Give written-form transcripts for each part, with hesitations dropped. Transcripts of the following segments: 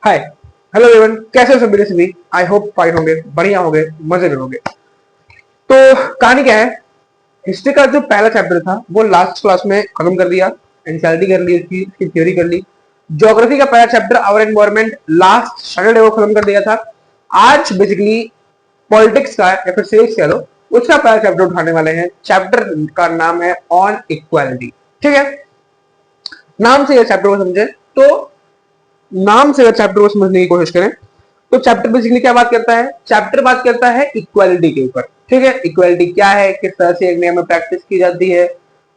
हाय, hello everyone, कैसे हो सभी? आई होप फाइन होंगे, बढ़िया होंगे, मजे में होंगे। तो कहानी क्या है? हिस्ट्री का जो पहला चैप्टर था वो लास्ट क्लास में खत्म कर दिया। एनसीईआरटी कर ली, उसकी थ्योरी कर ली। ज्योग्राफी का पहला chapter our environment last Saturday को खत्म कर दिया था। आज बेसिकली पॉलिटिक्स का या फिर सिविक्स कह लो, उसका पहला चैप्टर उठाने वाले हैं। चैप्टर का नाम है ऑन इक्वालिटी। ठीक है, नाम से यह चैप्टर को समझे तो नाम से अगर चैप्टर को समझने की कोशिश करें तो चैप्टर बेसिकली क्या बात करता है? चैप्टर बात करता है इक्वालिटी के ऊपर। ठीक है, इक्वालिटी क्या है, किस तरह से इंडिया में प्रैक्टिस की जाती है,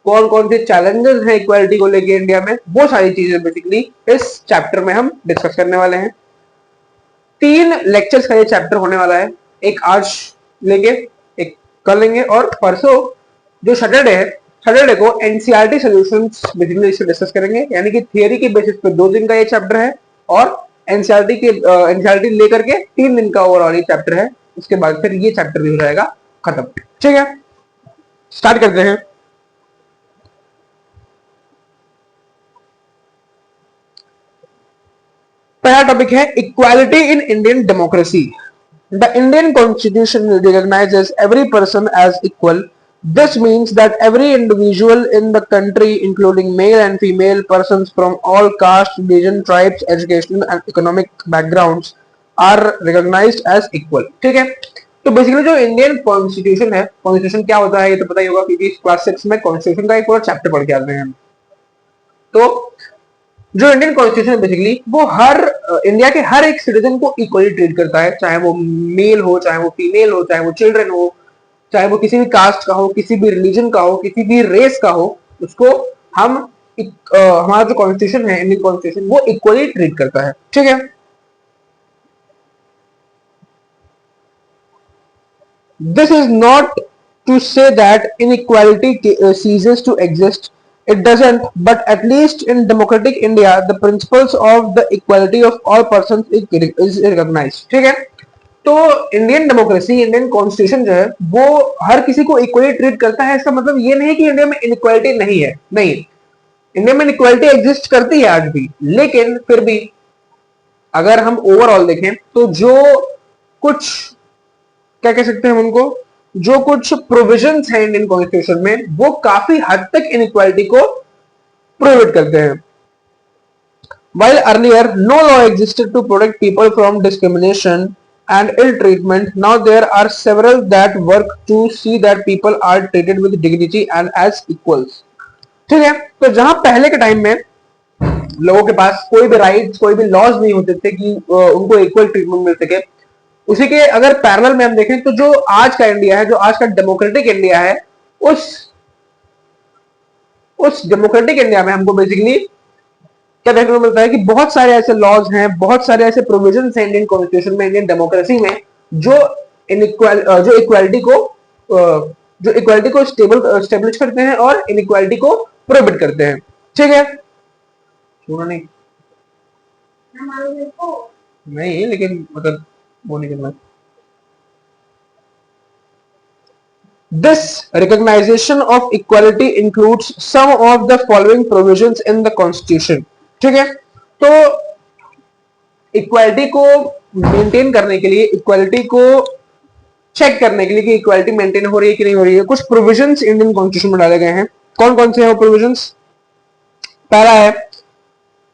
कौन कौन से चैलेंजेस हैं इक्वालिटी को लेके इंडिया में, वो सारी चीजें बेसिकली इस चैप्टर में हम डिस्कस करने वाले हैं। 3 लेक्चर्स का ये चैप्टर होने वाला है। एक आज लेंगे, एक कल लेंगे, और परसों जो सैटरडे है, सैटरडे को एनसीईआरटी सॉल्यूशंस बेसिकली इसे डिस्कस करेंगे। यानी कि थियरी के बेसिस पे 2 दिन का ये चैप्टर है और एनसीईआरटी लेकर के 3 दिन का ओवरऑल ये चैप्टर है। उसके बाद फिर ये चैप्टर भी हो जाएगा खत्म। ठीक है, स्टार्ट करते हैं। पहला टॉपिक है equality in Indian democracy. The Indian constitution recognises every person as equal. This means that every individual in the country, including male and female persons from all castes, religion, tribes, educational and economic backgrounds, are recognized as equal. ठीक है, तो basically जो Indian constitution है, constitution क्या होता है ये तो पता ही होगा क्योंकि क्लास 6 में कॉन्स्टिट्यूशन का एक पूरा चैप्टर पढ़ के आते हैं हम। तो जो इंडियन कॉन्स्टिट्यूशन है बेसिकली वो हर इंडिया के हर एक सिटीजन को इक्वली ट्रीट करता है, चाहे वो मेल हो, चाहे वो फीमेल हो, चाहे वो चिल्ड्रन हो, चाहे वो किसी भी कास्ट का हो, किसी भी रिलीजन का हो, किसी भी रेस का हो, उसको हम हमारा जो कॉन्स्टिट्यूशन है, इंडियन कॉन्स्टिट्यूशन, वो इक्वली ट्रीट करता है। ठीक है, this is not to say that inequality ceases to exist. It doesn't, but at least in democratic India, the principles of the equality of all persons is recognized. ठीक है, तो Indian democracy, Indian constitution जो है वो हर किसी को equally treat करता है। इसका मतलब ये नहीं कि इंडिया में इनइक्वालिटी नहीं है, नहीं, इंडिया में इनइक्वालिटी एग्जिस्ट करती है आज भी, लेकिन फिर भी अगर हम ओवरऑल देखें तो जो कुछ, क्या कह सकते हैं हम उनको, जो कुछ प्रोविजंस हैं इंडियन कॉन्स्टिट्यूशन में वो काफी हद तक इनइक्वालिटी को प्रोहिबिट करते हैं। While earlier no law existed to protect people from discrimination and ill treatment, now there are several that work to see that people are treated with dignity and as equals. ठीक है, तो जहां पहले के time में लोगों के पास कोई भी राइट्स, कोई भी लॉज नहीं होते थे कि उनको इक्वल ट्रीटमेंट मिल सके, उसी के अगर पैरेलल में हम देखें तो जो आज का इंडिया है, जो आज का डेमोक्रेटिक इंडिया है, उस डेमोक्रेटिक इंडिया में हमको बेसिकली क्या देखने को मिलता है कि बहुत सारे ऐसे लॉज हैं, बहुत सारे ऐसे प्रोविजंस हैं इंडियन कॉन्स्टिट्यूशन में, इंडियन डेमोक्रेसी में, जो इक्वालिटी को स्टेब्लिश करते हैं और इनइक्वालिटी को प्रोहिबिट करते हैं। ठीक है, सुना नहीं नहीं, लेकिन मतलब वो नहीं करना। This recognition of equality includes some of the following provisions in the constitution. ठीक है, तो इक्वालिटी को मेंटेन करने के लिए, इक्वालिटी को चेक करने के लिए कि इक्वालिटी मेंटेन हो रही है कि नहीं हो रही है, कुछ प्रोविजंस इंडियन कॉन्स्टिट्यूशन में डाले गए हैं। कौन कौन से हैं वो प्रोविजंस? पहला है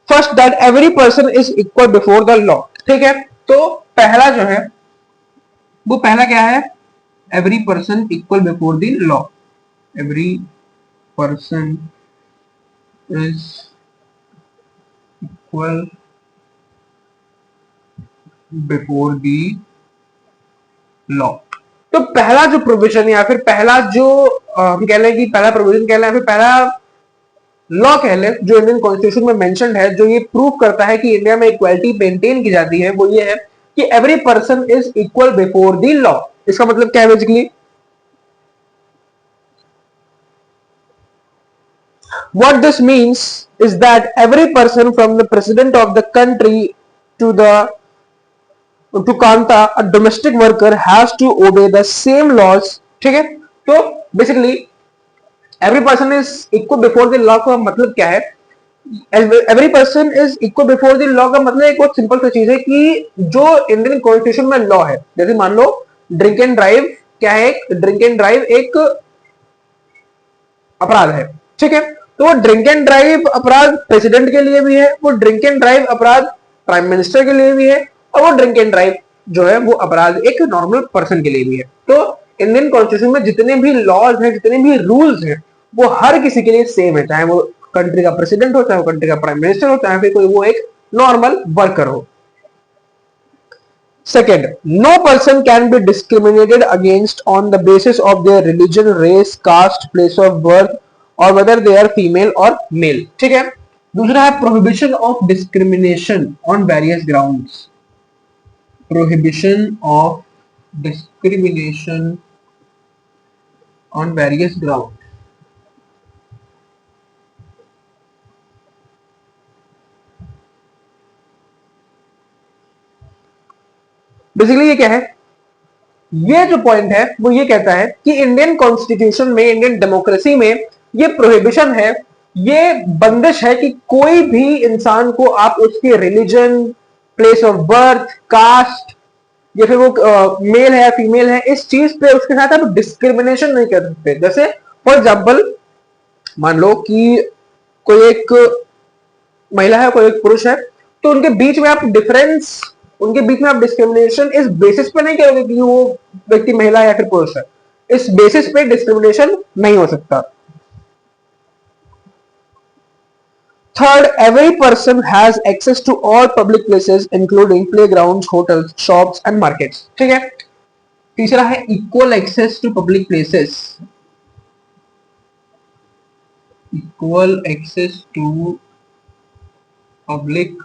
first that every person is equal before the law. ठीक है, तो पहला जो है वो पहला क्या है? Every person equal before the law. Every person is equal before the law. तो पहला जो प्रोविजन या फिर पहला जो हम कह लें कि पहला प्रोविजन कह लें या फिर पहला लॉ कह लें जो इंडियन कॉन्स्टिट्यूशन में मेंशन्ड है, जो ये प्रूव करता है कि इंडिया में इक्वालिटी मेंटेन की जाती है, वो ये है कि every person is equal before the law. इसका मतलब क्या है basically? What this means is that every person from the president of the country to Kanta, a domestic worker, has to obey the same laws. ठीक है, तो basically every person is equal before the law का मतलब क्या है every person is equal before the law का मतलब एक बहुत सिंपल सी चीज है कि जो इंडियन कॉन्स्टिट्यूशन में लॉ है, जैसे मान लो ड्रिंक एंड ड्राइव क्या है, ड्रिंक एंड ड्राइव एक अपराध है, ठीक है। तो वो ड्रिंक एंड ड्राइव अपराध प्रेसिडेंट के लिए भी है, वो ड्रिंक एंड ड्राइव अपराध प्राइम मिनिस्टर के लिए भी है, और वो ड्रिंक एंड ड्राइव जो है वो अपराध एक नॉर्मल पर्सन के लिए भी है। तो इंडियन कॉन्स्टिट्यूशन में जितने भी लॉज हैं, जितने भी रूल्स हैं, वो हर किसी के लिए सेम है, चाहे वो कंट्री का प्रेसिडेंट हो, चाहे वो कंट्री का प्राइम मिनिस्टर हो, चाहे फिर कोई वो एक नॉर्मल वर्कर हो। Second, no person can be discriminated against on the basis of their religion, race, caste, place of birth or whether they are female or male. ठीक है। दूसरा है prohibition of discrimination on various grounds. Prohibition of discrimination on various grounds. Basically ये क्या है, ये जो point है वो ये कहता है कि इंडियन कॉन्स्टिट्यूशन में, इंडियन डेमोक्रेसी में ये प्रोहिबिशन है, ये बंदिश है कि कोई भी इंसान को आप उसके religion, place of birth, caste या फिर वो मेल है फीमेल है, इस चीज पे उसके साथ आप डिस्क्रिमिनेशन नहीं कर सकते। जैसे फॉर एग्जाम्पल मान लो कि कोई एक महिला है, कोई एक पुरुष है, तो उनके बीच में आप डिफरेंस, उनके बीच में आप डिस्क्रिमिनेशन इस बेसिस पे नहीं करोगे कि वो व्यक्ति महिला या फिर पुरुष है, इस बेसिस पे डिस्क्रिमिनेशन नहीं हो सकता। Third, every person has access to all public places including playgrounds, hotels, shops and markets. ठीक है। तीसरा है equal access to public places, equal access to public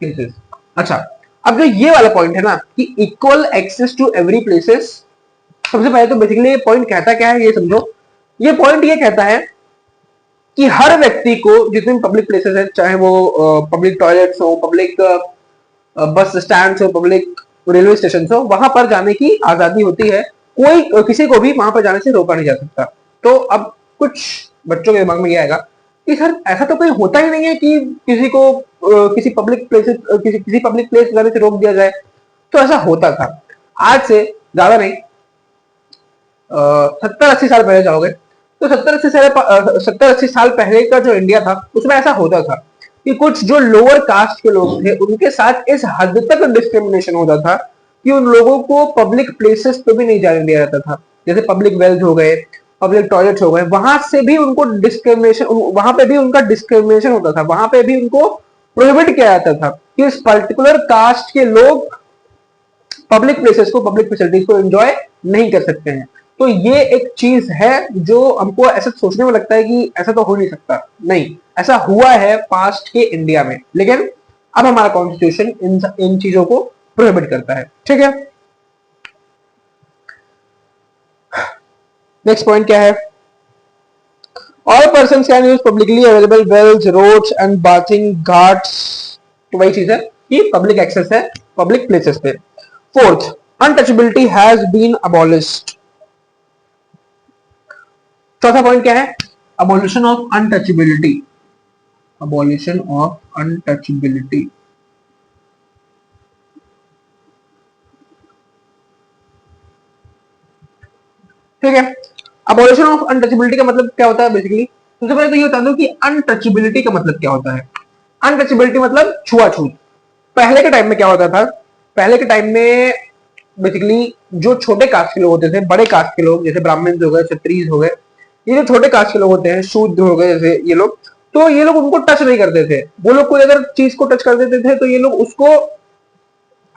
places. अच्छा, अब जो ये वाला पॉइंट है ना कि equal access to every places, सबसे पहले तो बेसिकली ये पॉइंट कहता क्या है ये समझो। ये पॉइंट ये कहता है कि हर व्यक्ति को जितने पब्लिक प्लेसेस हैं, चाहे वो पब्लिक टॉयलेट्स हो, पब्लिक बस स्टैंड हो, पब्लिक रेलवे स्टेशन हो, वहां पर जाने की आजादी होती है, कोई किसी को भी वहां पर जाने से रोका नहीं जा सकता। तो अब कुछ बच्चों के दिमाग में ये आएगा कि सर ऐसा तो कोई होता ही नहीं है कि किसी को किसी पब्लिक प्लेसेस किसी पब्लिक प्लेस जाने से रोक दिया जाए। तो ऐसा होता था, आज से ज्यादा नहीं, 70-80 साल पहले जाओगे तो 70-80 साल पहले का जो इंडिया था उसमें ऐसा होता था कि कुछ जो लोअर कास्ट के लोग थे उनके साथ इस हद तक डिस्क्रिमिनेशन होता था कि उन लोगों को पब्लिक प्लेसेस पे भी नहीं जाने दिया जाता था। जैसे पब्लिक वेल्थ हो गए, पब्लिक टॉयलेट हो गए, वहां से भी उनको डिस्क्रिमिनेशन, वहां पे भी उनका डिस्क्रिमिनेशन होता था, वहां पे भी उनको प्रोहिबिट किया जाता था कि इस पर्टिकुलर कास्ट के लोग पब्लिक प्लेसेस को, पब्लिक फैसिलिटीज को एंजॉय नहीं कर सकते हैं। तो ये एक चीज है जो हमको ऐसा सोचने में लगता है कि ऐसा तो हो नहीं सकता, नहीं, ऐसा हुआ है पास्ट के इंडिया में, लेकिन अब हमारा कॉन्स्टिट्यूशन इन चीजों को प्रोहिबिट करता है। ठीक है। नेक्स्ट पॉइंट क्या है, all person can use publicly available wells, roads and bathing ghats. तो वही चीज है कि पब्लिक एक्सेस है पब्लिक प्लेसेस पे। Fourth, untouchability has been abolished. चौथा पॉइंट क्या है, abolition of untouchability, abolition of untouchability. ठीक है। अबॉलिशन ऑफ अनटचेबिलिटी का मतलब क्या होता है बेसिकली, सबसे पहले तो ये बता दूं कि अनटचेबिलिटी का मतलब क्या होता है। अनटचेबिलिटी मतलब छुआछूत। पहले के टाइम में क्या होता था, पहले के टाइम में बेसिकली जो छोटे कास्ट के लोग होते थे, बड़े कास्ट के लोग जैसे ब्राह्मण हो गए, क्षत्रिय हो गए, ये जो छोटे कास्ट के लोग होते हैं, शूद्र हो गए जैसे ये लोग, तो ये लोग उनको टच नहीं करते थे। वो लोग कोई अगर चीज को टच कर देते थे तो ये लोग उसको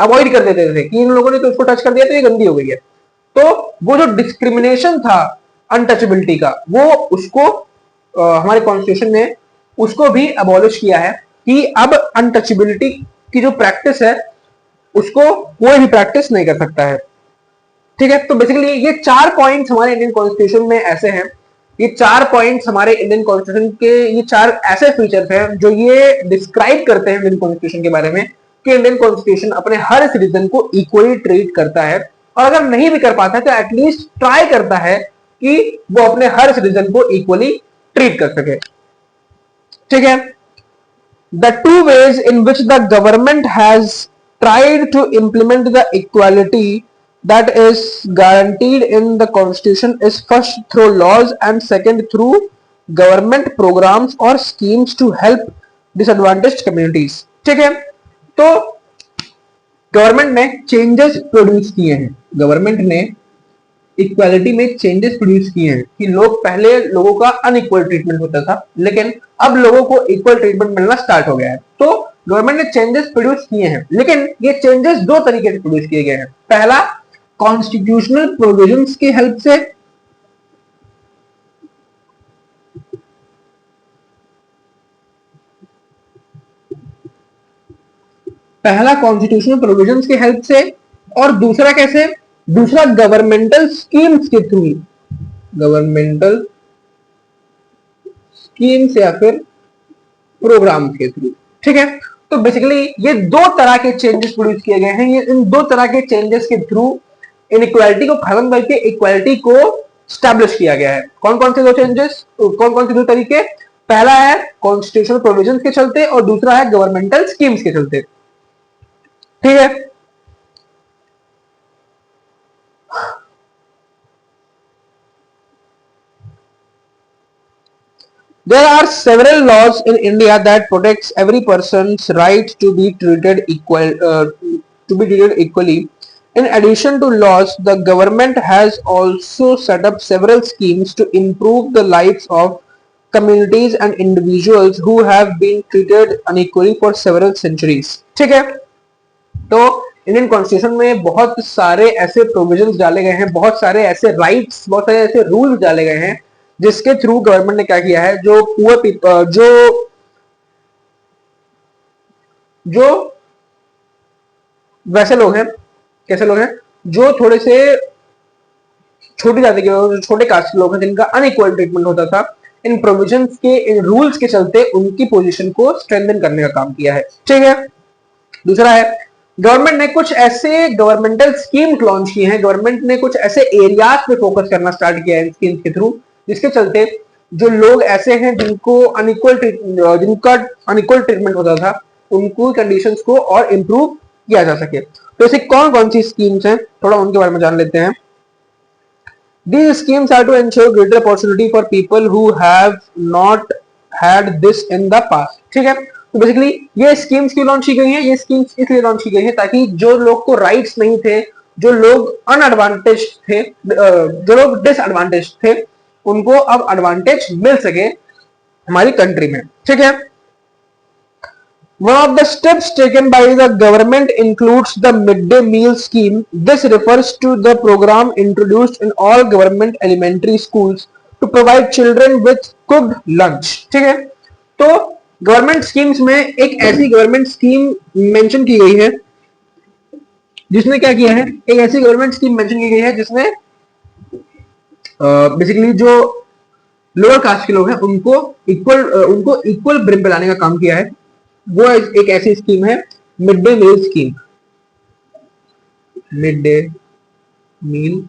अवॉइड कर देते थे कि इन लोगों ने तो उसको टच कर दिया तो ये गंदी हो गई है। तो वो जो डिस्क्रिमिनेशन था अनटचेबिलिटी का, वो उसको हमारे कॉन्स्टिट्यूशन ने उसको भी अबॉलिश किया है कि अब अनटचेबिलिटी की जो प्रैक्टिस है उसको कोई भी प्रैक्टिस नहीं कर सकता है। ठीक है। तो बेसिकली ये 4 पॉइंट्स हमारे इंडियन कॉन्स्टिट्यूशन में ऐसे हैं, ये 4 पॉइंट्स हमारे इंडियन कॉन्स्टिट्यूशन के, ये 4 ऐसे फीचर्स हैं जो ये डिस्क्राइब करते हैं इंडियन कॉन्स्टिट्यूशन के बारे में कि इंडियन कॉन्स्टिट्यूशन अपने हर सिटीजन को इक्वली ट्रीट करता है, और अगर नहीं भी कर पाता है तो एटलीस्ट ट्राई करता है कि वो अपने हर सिटीजन को इक्वली ट्रीट कर सके। ठीक है. The two ways in which the government has tried to implement the equality that is guaranteed in the constitution is first through laws and second through government programs or schemes to help disadvantaged communities. ठीक है. तो government ने changes produce किए हैं, government ने equality में changes produce किए हैं कि लोग पहले लोगों का अनइक्वल ट्रीटमेंट होता था, लेकिन अब लोगों को इक्वल ट्रीटमेंट मिलना स्टार्ट हो गया है. तो गवर्नमेंट ने चेंजेस प्रोड्यूस किए हैं, लेकिन ये चेंजेस दो तरीके से प्रोड्यूस किए गए हैं. पहला, कॉन्स्टिट्यूशनल प्रोविजंस की हेल्प से, पहला कॉन्स्टिट्यूशनल प्रोविजंस की हेल्प से, और दूसरा कैसे, दूसरा गवर्नमेंटल स्कीम्स के थ्रू, गवर्नमेंटल स्कीम्स या फिर प्रोग्राम के थ्रू. ठीक है. तो बेसिकली ये दो तरह के चेंजेस प्रोड्यूस किए गए हैं. ये इन दो तरह के चेंजेस के थ्रू इनइक्वालिटी को खत्म करके इक्वालिटी को स्टैब्लिश किया गया है. कौन कौन से दो चेंजेस, कौन कौन से दो तरीके? पहला है कॉन्स्टिट्यूशनल प्रोविजंस के चलते और दूसरा है गवर्नमेंटल स्कीम्स के चलते. ठीक है. There are several laws in India that protects every person's right to be treated equally. In addition to laws, the government has also set up several schemes to improve the lives of communities and individuals who have been treated unequally for several centuries. ठीक है. तो Indian constitution में बहुत सारे ऐसे provisions डाले गए हैं, बहुत सारे ऐसे राइट्स, बहुत सारे ऐसे रूल्स डाले गए हैं जिसके थ्रू गवर्नमेंट ने क्या किया है, जो पुअर पीपल, जो वैसे लोग हैं, कैसे लोग हैं, जो थोड़े से छोटी जाति के, छोटे कास्ट के लोग हैं, जिनका अनइक्वल ट्रीटमेंट होता था, इन प्रोविजंस के, इन रूल्स के चलते उनकी पोजीशन को स्ट्रेंथन करने का काम किया है. ठीक है. दूसरा है, गवर्नमेंट ने कुछ ऐसे गवर्नमेंटल स्कीम्स लॉन्च किए हैं, गवर्नमेंट ने कुछ ऐसे एरियाज पे फोकस करना स्टार्ट किया है स्कीम्स के थ्रू, जिसके चलते जो लोग ऐसे हैं जिनको जिनका अनइक्वल ट्रीटमेंट होता था, उनको कंडीशंस को और इम्प्रूव किया जा सके. तो ऐसी कौन कौन सी स्कीम्स हैं, थोड़ा उनके बारे में जान लेते हैं. These schemes are to ensure greater opportunity for people who have not had this in the past. ठीक है. तो बेसिकली ये स्कीम्स क्यों लॉन्च की गई हैं? ये स्कीम्स इसलिए लॉन्च की गई है ताकि जो लोग को राइट्स नहीं थे, जो लोग अनएडवांटेज थे, जो लोग डिसएडवांटेज थे, उनको अब एडवांटेज मिल सके हमारी कंट्री में. ठीक है. One of the steps taken by the government includes the midday meal scheme. This refers to the program introduced in all government elementary schools to provide children with cooked lunch. ठीक है. तो government schemes में एक ऐसी government scheme mention की गई है जिसने क्या किया है, एक ऐसी गवर्नमेंट स्कीम मेंशन की गई है जिसने बेसिकली जो लोअर कास्ट के लोग हैं उनको इक्वल ब्रिम पे लाने का काम किया है. वो एक ऐसी स्कीम है mid day meal scheme. Mid day meal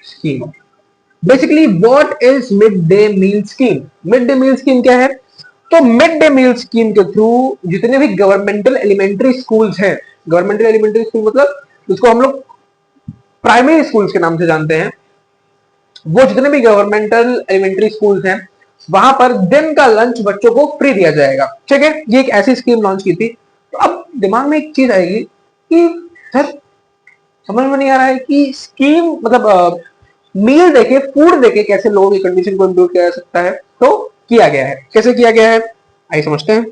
scheme. Basically what is mid day meal scheme? Mid day meal scheme क्या है? तो मिड डे मील स्कीम के थ्रू जितने भी गवर्नमेंटल एलिमेंट्री स्कूल्स हैं, गवर्नमेंटल एलिमेंट्री स्कूल मतलब जिसको हम लोग प्राइमरी स्कूल्स के नाम से जानते हैं, वो जितने भी गवर्नमेंटल एलिमेंट्री स्कूल्स हैं वहां पर दिन का लंच बच्चों को फ्री दिया जाएगा. ठीक है. ये एक ऐसी स्कीम लॉन्च की थी. तो अब दिमाग में एक चीज आएगी कि सर समझ में नहीं आ रहा है कि स्कीम मतलब मील देके, फूड देके कैसे लोगों की कंडीशन को इम्प्रूव किया जा सकता है. तो किया गया है. कैसे किया गया है आइए समझते हैं.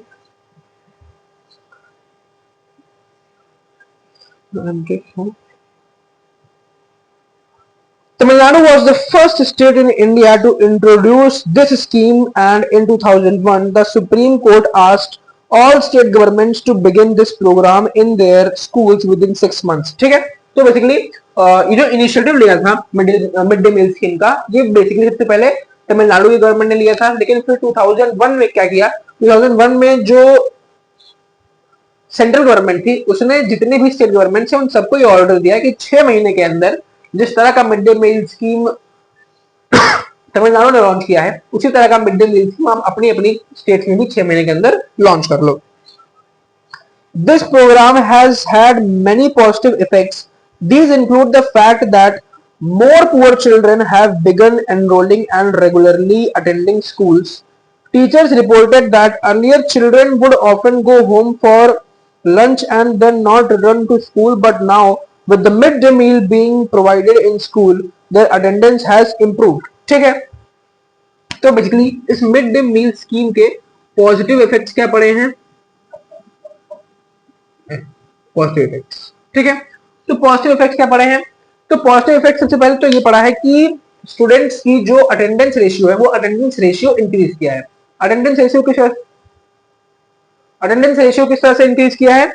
Tamil Nadu was the first state in India to introduce this scheme, and in 2001 the Supreme Court asked all state governments to begin this program in their schools within 6 months. ठीक है. तो बेसिकली ये जो initiative लिया था mid day meal scheme का, ये basically सबसे पहले तमिलनाडु की गवर्नमेंट ने लिया था, लेकिन फिर 2001 में क्या किया, 2001 में जो सेंट्रल गवर्नमेंट थी उसने जितने भी स्टेट गवर्नमेंट है उन सबको ये ऑर्डर दिया कि 6 महीने के अंदर जिस तरह का mid day meal scheme Tamil Nadu ने लॉन्च किया है, उसी तरह का मिड डे मील स्कीम आप अपनी अपनी स्टेट में भी 6 महीने के अंदर लॉन्च कर लो। This program has had many positive effects. These include the fact that more poor children have begun enrolling and regularly attending schools. Teachers reported that earlier children would often go home for lunch and then not return to school, but now with the midday meal being provided in school, their attendance has improved. ठीक है, तो basically इस mid day meal scheme के positive effects क्या पड़े हैं? Positive effects, ठीक है। तो पॉजिटिव इफेक्ट्स क्या पड़े हैं? तो पॉजिटिव इफेक्ट सबसे पहले तो ये पड़ा है कि स्टूडेंट्स की जो अटेंडेंस रेशियो है वो अटेंडेंस रेशियो इंक्रीज किया है। अटेंडेंस रेशियो किस तरह से इंक्रीज किया है?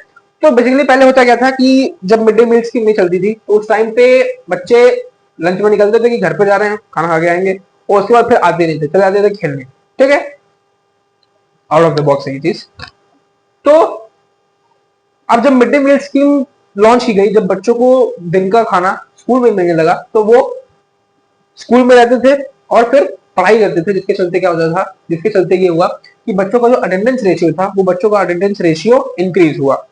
तो बेसिकली पहले होता क्या था कि जब मिड डे मील स्कीम नहीं चलती थी तो उस टाइम पे बच्चे लंच में निकलते थे कि घर पे जा रहे हैं खाना खा के आएंगे, और उसके बाद फिर आते नहीं थे, चले जाते थे खेलने, ठीक है, आउट ऑफ द बॉक्स है ये चीज। तो अब जब mid day meal scheme launch की गई, जब बच्चों को दिन का खाना स्कूल में मिलने लगा, तो वो स्कूल में रहते थे और फिर पढ़ाई करते थे, जिसके चलते क्या होता था, जिसके चलते ये हुआ कि बच्चों का जो अटेंडेंस रेशियो था वो बच्चों का अटेंडेंस रेशियो इंक्रीज हुआ।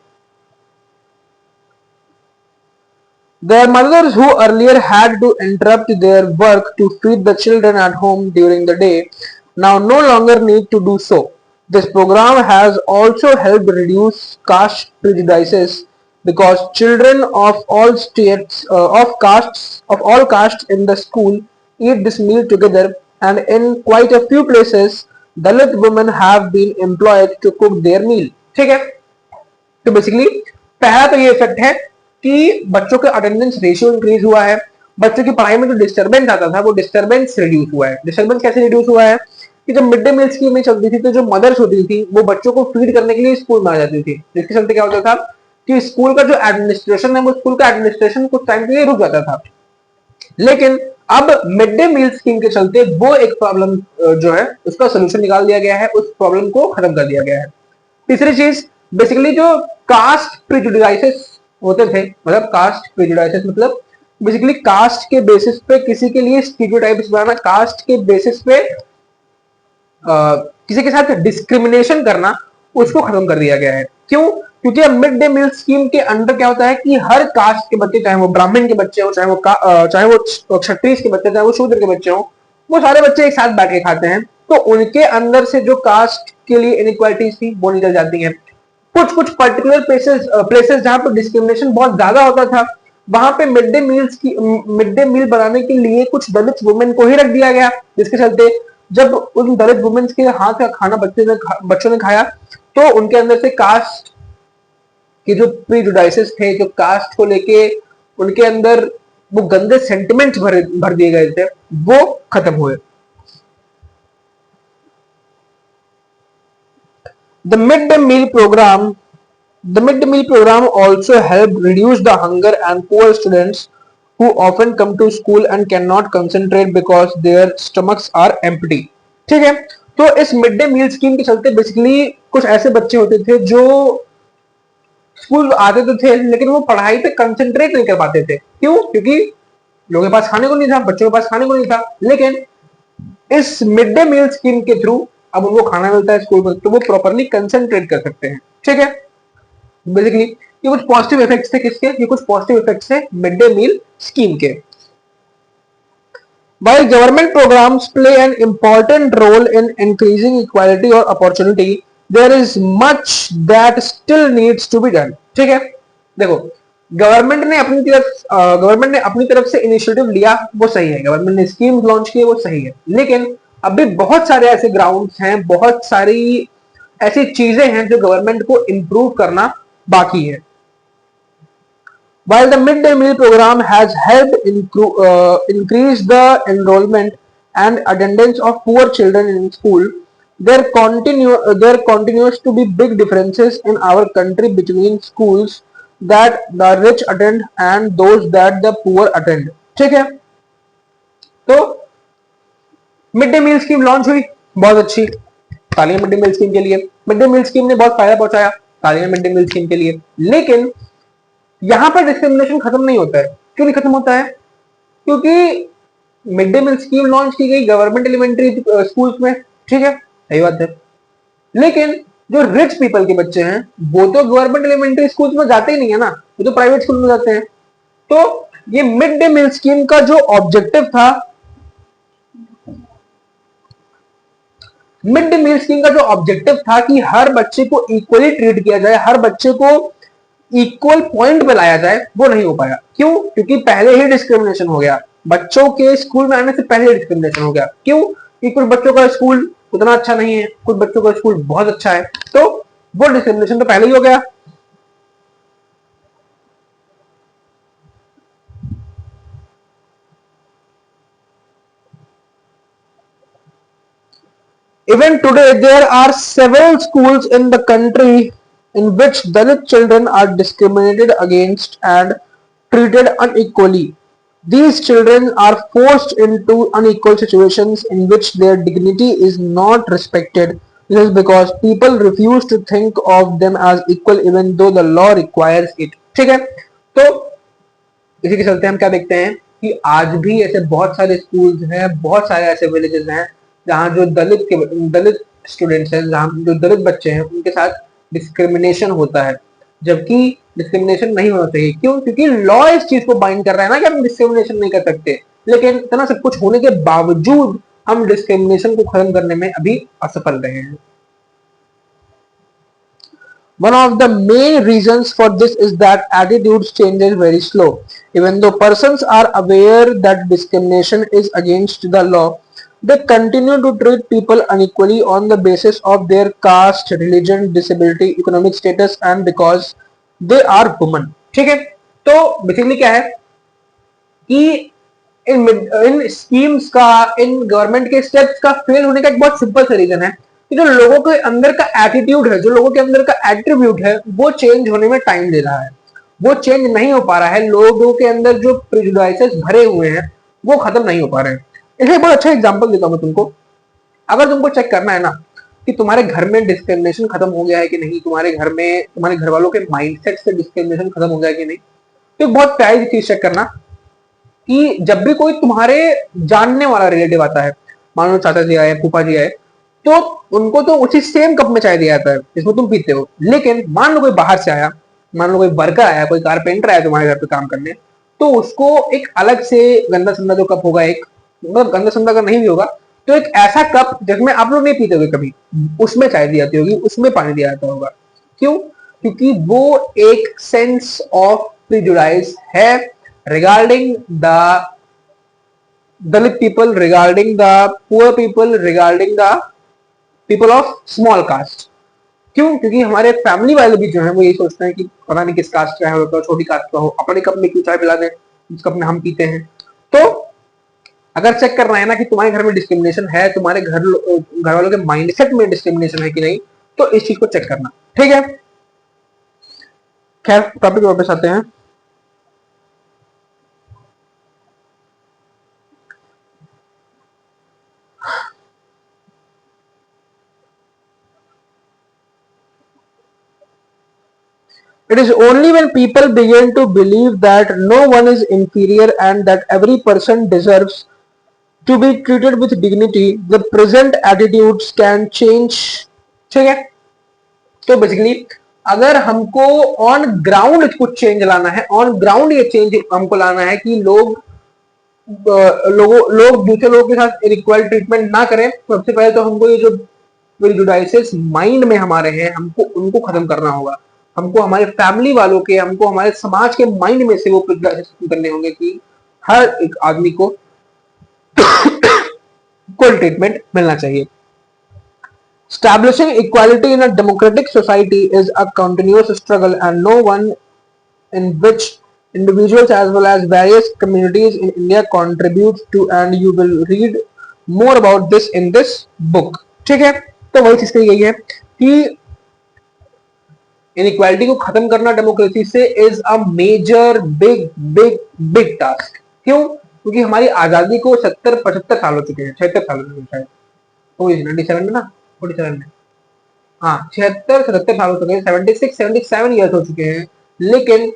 Their mothers who earlier had to interrupt their work to feed the children at home during the day now no longer need to do so. This program has also helped reduce caste prejudices because children of all states of all castes in the school eat this meal together, and in quite a few places Dalit women have been employed to cook their meal. ठीक है, तो basically पहला तो ये effect है कि बच्चों के अटेंडेंस रेशियो इंक्रीज हुआ है, बच्चों की पढ़ाई में जो डिस्टर्बेंस आता था वो डिस्टर्बेंस रिड्यूस हुआ है। डिस्टर्बेंस कैसे रिड्यूस हुआ है कि जब मिड डे मील स्कीम में चलती थी तो जो मदर्स होती थी वो बच्चों को फीड करने के लिए स्कूल में आ जाती थी, जिसके चलते क्या होता था कि स्कूल का जो एडमिनिस्ट्रेशन है वो स्कूल का एडमिनिस्ट्रेशन कुछ टाइम के लिए रुक जाता था। लेकिन अब मिड डे मील स्कीम के चलते वो एक प्रॉब्लम जो है उसका सोल्यूशन निकाल दिया गया है, उस प्रॉब्लम को खत्म कर दिया गया है। तीसरी चीज, बेसिकली जो कास्ट प्रिजुडिसेस होते थे, मतलब कास्ट प्रेजुडिसेस मतलब बेसिकली कास्ट के बेसिस पे किसी के लिए स्टीरियोटाइप्स बनाना, कास्ट के बेसिस पे किसी के साथ डिस्क्रिमिनेशन करना, उसको खत्म कर दिया गया है। क्यों? क्योंकि अब मिड डे मील स्कीम के अंदर क्या होता है कि हर कास्ट के बच्चे, चाहे वो ब्राह्मण के बच्चे हो, चाहे वो क्षत्रिय के बच्चे, चाहे वो शूद्र के बच्चे हो, वो सारे बच्चे एक साथ बैठ के खाते हैं, तो उनके अंदर से जो कास्ट के लिए इनइक्वालिटीज थी वो निकल जाती हैं। कुछ कुछ पर्टिकुलर प्लेसेस जहां पर डिस्क्रिमिनेशन बहुत ज्यादा होता था, वहां पे मिड डे मील बनाने के लिए कुछ दलित वुमेन को ही रख दिया गया, जिसके चलते जब उन दलित वुमेन के हाथ का खाना बच्चों ने खाया तो उनके अंदर से कास्ट के जो प्रीजुडाइसेस थे, जो कास्ट को लेके उनके अंदर वो गंदे सेंटिमेंट्स भर दिए गए थे, वो खत्म हुए। The midday meal program also helped reduce the hunger and poor students who often come to school and cannot concentrate because their stomachs are empty. ठीक है, तो इस मिड डे मील स्कीम के चलते बेसिकली कुछ ऐसे बच्चे होते थे जो स्कूल आते तो थे लेकिन वो पढ़ाई पे कंसंट्रेट नहीं कर पाते थे। क्यों? क्योंकि लोगों के पास खाने को नहीं था, बच्चों के पास खाने को नहीं था। लेकिन इस मिड डे मील स्कीम के थ्रू अब उनको खाना मिलता है स्कूल में, तो वो प्रॉपर्ली कंसंट्रेट कर सकते हैं। ठीक है, बेसिकली ये कुछ पॉजिटिव इफेक्ट्स थे किसके? ये कुछ पॉजिटिव इफेक्ट्स थे मिड डे मील स्कीम के। While government programs play an important role in increasing equality or opportunity, there is much that still needs to be done. ठीक है, देखो गवर्नमेंट ने अपनी तरफ से इनिशिएटिव लिया, वो सही है, गवर्नमेंट ने स्कीम लॉन्च किए, वो सही है, लेकिन अभी बहुत सारे ऐसे ग्राउंड्स हैं, बहुत सारी ऐसी चीजें हैं जो गवर्नमेंट को इंप्रूव करना बाकी है। While the midday meal program has helped increase the enrollment and attendance of poor children in school, there continues to be big differences in our country between schools that the rich attend and those that the poor attend. ठीक है, तो mid day meal scheme launch हुई, बहुत अच्छी, तालियां mid day meal scheme के लिए। Mid day meal scheme ने बहुत फायदा पहुंचाया, तालियां मिड डे मील स्कीम के लिए। लेकिन यहां पर डिस्क्रिमिनेशन खत्म नहीं होता है। क्यों नहीं खत्म होता है? क्योंकि mid day meal scheme launch की गई गवर्नमेंट एलिमेंट्री स्कूल्स में, ठीक है, सही बात है। लेकिन जो रिच पीपल के बच्चे हैं वो तो गवर्नमेंट एलिमेंट्री स्कूल्स में जाते ही नहीं है ना, वो तो प्राइवेट स्कूल में जाते हैं। तो ये मिड डे मील स्कीम का जो ऑब्जेक्टिव था, मिड डे मील स्कीम का जो ऑब्जेक्टिव था कि हर बच्चे को इक्वली ट्रीट किया जाए, हर बच्चे को इक्वल पॉइंट पे लाया जाए, वो नहीं हो पाया। क्यों? क्योंकि पहले ही डिस्क्रिमिनेशन हो गया, बच्चों के स्कूल में आने से पहले डिस्क्रिमिनेशन हो गया। क्यों? कि कुछ बच्चों का स्कूल उतना अच्छा नहीं है, कुछ बच्चों का स्कूल बहुत अच्छा है, तो वो डिस्क्रिमिनेशन तो पहले ही हो गया। Even today, there are several schools in the country in which Dalit children are discriminated against and treated unequally. These children are forced into unequal situations in which their dignity is not respected. This is because people refuse to think of them as equal even though the law requires it. ठीक है, तो इसी के चलते हम क्या देखते हैं कि आज भी ऐसे बहुत सारे स्कूल्स हैं, बहुत सारे ऐसे विलेजेस हैं जहाँ जो दलित स्टूडेंट्स हैं, जहाँ जो दलित बच्चे हैं उनके साथ डिस्क्रिमिनेशन होता है, जबकि डिस्क्रिमिनेशन नहीं होना चाहिए। क्यों? क्योंकि लॉ इस चीज को बाइंड कर रहा है ना कि हम डिस्क्रिमिनेशन नहीं कर सकते, लेकिन इतना सब कुछ होने के बावजूद हम डिस्क्रिमिनेशन को खत्म करने में अभी असफल रहे हैं। One of the main reasons for this is that attitudes change is very slow. Even though persons are aware that discrimination is against the law, they continue to treat people unequally on the basis of their caste, religion, disability, economic status and because they are women. ठीक है, तो basically क्या है कि इन schemes का, in government के steps का fail होने का एक बहुत सिंपल सा रीजन है कि जो लोगों के अंदर का एटीट्यूड है, जो लोगों के अंदर का एट्रीब्यूट है, वो चेंज होने में टाइम ले रहा है, वो चेंज नहीं हो पा रहा है। लोगों के अंदर जो प्रिजुडाइसेस भरे हुए हैं वो खत्म नहीं हो पा रहे हैं। इसलिए बहुत अच्छा एग्जाम्पल देता हूं मैं तुमको। अगर तुमको चेक करना है ना कि तुम्हारे घर में डिस्क्रिमिनेशन खत्म हो गया है कि नहीं, तुम्हारे घर में तुम्हारे घर वालों के माइंडसेट से डिस्क्रिमिनेशन खत्म हो गया है कि नहीं, तो एक बहुत प्यारी चीज चेक करना कि जब भी कोई तुम्हारे जानने वाला रिलेटिव आता है, मान लो चाचा जी आए, फूफा जी आए, तो उनको तो उसी सेम कप में चाय दिया जाता है जिसमें तुम पीते हो। लेकिन मान लो कोई बाहर से आया, मान लो कोई वर्कर आया, कोई कारपेंटर आया तुम्हारे घर पे काम करने, तो उसको एक अलग से गंदा संदा जो कप होगा, एक मतलब गंदा संदा का नहीं भी होगा, तो एक ऐसा कप जिसमें आप लोग नहीं पीते होगे कभी, उसमें चाय दी जाती होगी, उसमें पानी दिया जाता होगा। क्यों? क्योंकि वो एक सेंस ऑफ प्रिजुडाइज है regarding the Dalit people, regarding the poor people, regarding the people of small caste. क्यों? क्योंकि हमारे फैमिली वाले भी जो है वो यही सोचते हैं कि पता नहीं किस कास्ट का है, तो छोटी कास्ट का हो, अपने कप में क्यों चाय पिला दे, जिस कप में हम पीते हैं। तो अगर चेक करना है ना कि तुम्हारे घर में डिस्क्रिमिनेशन है, तुम्हारे घर वालों के माइंडसेट में डिस्क्रिमिनेशन है कि नहीं, तो इस चीज को चेक करना। ठीक है, खैर टॉपिक वापस आते हैं। It is only when people begin to believe that no one is inferior and that every person deserves to be treated with dignity, the present attitudes can change. ठीक है, तो बेसिकली अगर हमको ऑन ग्राउंड कुछ change लाना है, on ground ये change हमको लाना है कि लोग दूसरे लोगों के साथ इक्वल ट्रीटमेंट ना करें, तो सबसे पहले तो हमको ये जो प्रेजुडाइसेस माइंड में हमारे हैं, हमको उनको खत्म करना होगा। हमको हमारे फैमिली वालों के, हमको हमारे समाज के माइंड में से वो प्रेजुडाइसेस खत्म करने होंगे कि हर एक आदमी को इक्वल ट्रीटमेंट मिलना चाहिए। Establishing equality in a democratic society is a continuous struggle and no one in which individuals as well as various communities in India contribute to, and you will read more about this in this book. ठीक है, तो वही चीज कही गई है कि inequality को खत्म करना डेमोक्रेसी से is a major big big big task. क्यों? क्योंकि हमारी आजादी को 70-75 साल हो चुके हैं, 76 साल हो चुके हैं शायद, हो गई 97 में ना, 47 में, हाँ 76-77 साल हो चुके हैं, 76-77 ईयर्स हो चुके हैं। लेकिन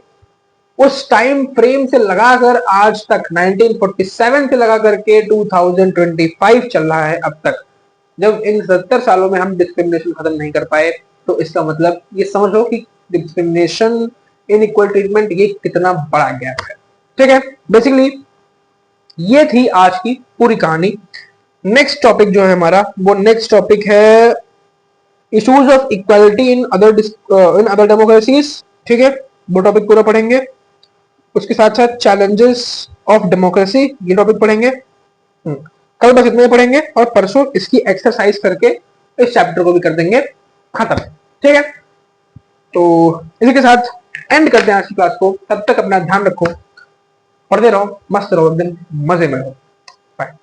उस टाइम फ्रेम से लगाकर आज तक 1947 से लगा करके 2025 चल रहा है अब तक। जब इन 70 सालों में हम डिस्क्रिमिनेशन खत्म नहीं कर पाए तो इसका मतलब ये समझ लो कि डिस्क्रिमिनेशन, इनइक्वल ट्रीटमेंट ये कितना बड़ा गैप है। ठीक है, बेसिकली ये थी आज की पूरी कहानी। नेक्स्ट टॉपिक जो है हमारा, वो नेक्स्ट टॉपिक है issues of equality in other democracies. ठीक है, वो टॉपिक पूरा पढ़ेंगे। उसके साथ साथ चैलेंजेस ऑफ डेमोक्रेसी, ये टॉपिक पढ़ेंगे। कल बस इतने पढ़ेंगे और परसों इसकी एक्सरसाइज करके इस चैप्टर को भी कर देंगे खत्म। ठीक है, तो इसी के साथ एंड करते हैं आज की क्लास को। तब तक अपना ध्यान रखो, पढ़ते रहो, मस्त रहो, दिन मजे में रहो। बाय।